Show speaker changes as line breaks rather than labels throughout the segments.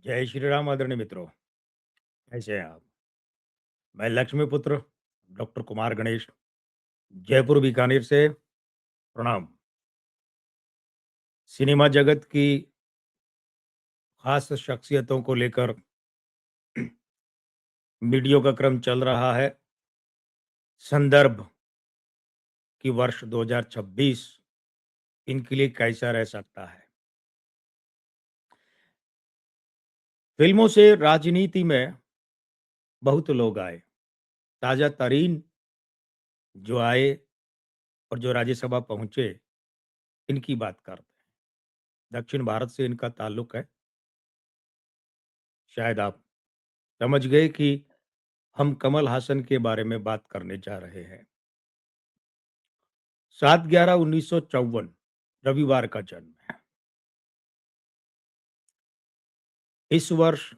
जय श्री राम आदरणीय मित्रों। कैसे हैं आप? मैं लक्ष्मीपुत्र डॉक्टर कुमार गणेश, जयपुर बीकानेर से प्रणाम। सिनेमा जगत की खास शख्सियतों को लेकर वीडियो का क्रम चल रहा है। संदर्भ कि वर्ष 2026 इनके लिए कैसा रह सकता है। फिल्मों से राजनीति में बहुत लोग आए। ताजा तरीन जो आए और जो राज्यसभा पहुंचे, इनकी बात करते हैं। दक्षिण भारत से इनका ताल्लुक है। शायद आप समझ गए कि हम कमल हासन के बारे में बात करने जा रहे हैं। 7/11/1954 रविवार का जन्म है। इस वर्ष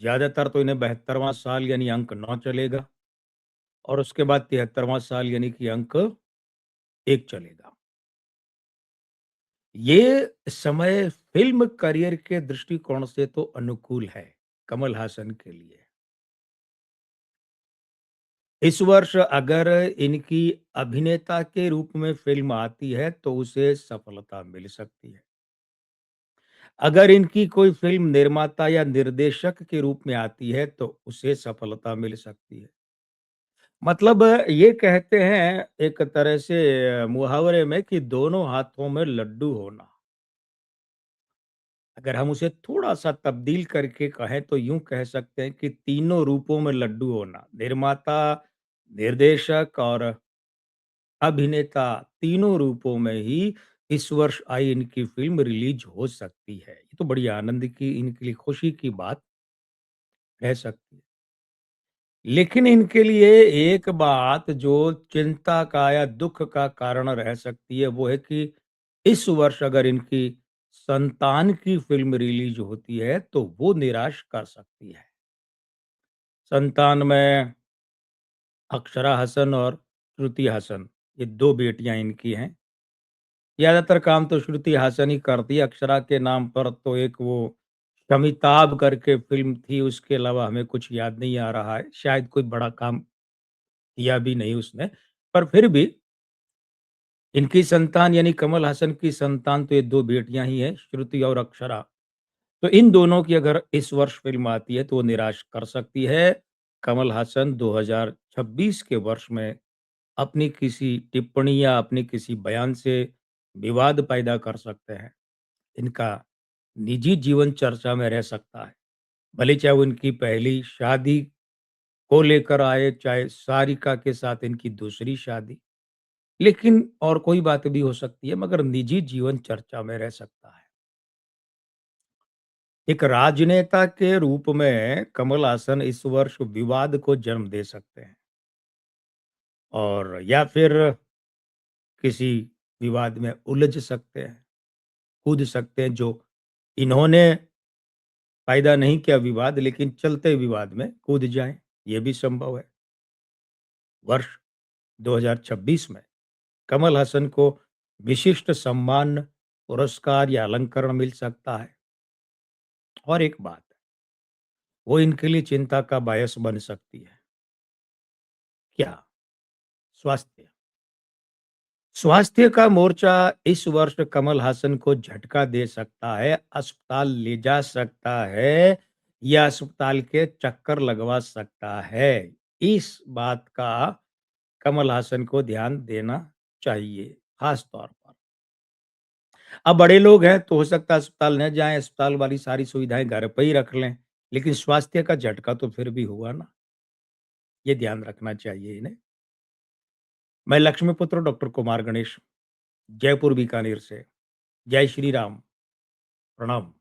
ज्यादातर तो इन्हें 72वां साल यानी अंक 9 चलेगा और उसके बाद 73वां साल यानी कि अंक 1 चलेगा। ये समय फिल्म करियर के दृष्टिकोण से तो अनुकूल है कमल हासन के लिए। इस वर्ष अगर इनकी अभिनेता के रूप में फिल्म आती है तो उसे सफलता मिल सकती है। अगर इनकी कोई फ़िल्म निर्माता या निर्देशक के रूप में आती है, तो उसे सफलता मिल सकती है। मतलब ये कहते हैं एक तरह से मुहावरे में कि दोनों हाथों में लड्डू होना। अगर हम उसे थोड़ा-सा तब्दील करके कहें तो यूँ कह सकते हैं कि तीनों रूपों में लड्डू होना। निर्माता, निर्देशक और अभिनेता तीनों रूपों में ही इस वर्ष आई इनकी फ़िल्म रिलीज़ हो सकती है। ये तो बड़ी आनंद की इनके लिए खुशी की बात रह सकती है। लेकिन इनके लिए एक बात जो चिंता का या दुःख का कारण रह सकती है, वो है कि इस वर्ष अगर इनकी संतान की फ़िल्म रिलीज़ होती है, तो वो निराश कर सकती है। संतान में अक्षरा हसन और श्रुति हसन, ये 2 बेटियाँ इनकी हैं। ज़्यादातर काम तो श्रुति हासन ही करती है। अक्षरा के नाम पर तो एक वो शमिताभ करके फ़िल्म थी, उसके अलावा हमें कुछ याद नहीं आ रहा है। शायद कोई बड़ा काम किया भी नहीं उसने। पर फिर भी इनकी संतान यानी कमल हासन की संतान तो ये 2 बेटियाँ ही हैं, श्रुति और अक्षरा। तो इन दोनों की अगर इस वर्ष फ़िल्म आती है, तो वो निराश कर सकती है। कमल हासन 2026 के वर्ष में अपनी किसी टिप्पणी या अपने किसी बयान से विवाद पैदा कर सकते हैं। इनका निजी जीवन चर्चा में रह सकता है। भले चाहे वो इनकी पहली शादी को लेकर आए, चाहे सारिका के साथ इनकी दूसरी शादी, लेकिन और कोई बात भी हो सकती है मगर निजी जीवन चर्चा में रह सकता है। एक राजनेता के रूप में कमल हासन इस वर्ष विवाद को जन्म दे सकते हैं और या फिर किसी विवाद में उलझ सकते हैं, कूद सकते हैं जो इन्होंने पैदा नहीं किया विवाद लेकिन चलते विवाद में कूद जाएँ, ये भी संभव है। वर्ष 2026 में कमल हसन को विशिष्ट सम्मान, पुरस्कार या अलंकरण मिल सकता है। और एक बात, वो इनके लिए चिंता का बायस बन सकती है। क्या? स्वास्थ्य। स्वास्थ्य का मोर्चा इस वर्ष कमल हासन को झटका दे सकता है, अस्पताल ले जा सकता है या अस्पताल के चक्कर लगवा सकता है। इस बात का कमल हासन को ध्यान देना चाहिए, खास तौर पर। अब बड़े लोग हैं तो हो सकता है अस्पताल न जाएँ, अस्पताल वाली सारी सुविधाएँ घर पे ही रख लें, लेकिन स्वास्थ्य का झटका तो फिर भी हुआ ना, ये ध्यान रखना चाहिए इन्हें। मैं लक्ष्मीपुत्र डॉक्टर कुमार गणेश, जयपुर बीकानेर से। जय श्री राम, प्रणाम।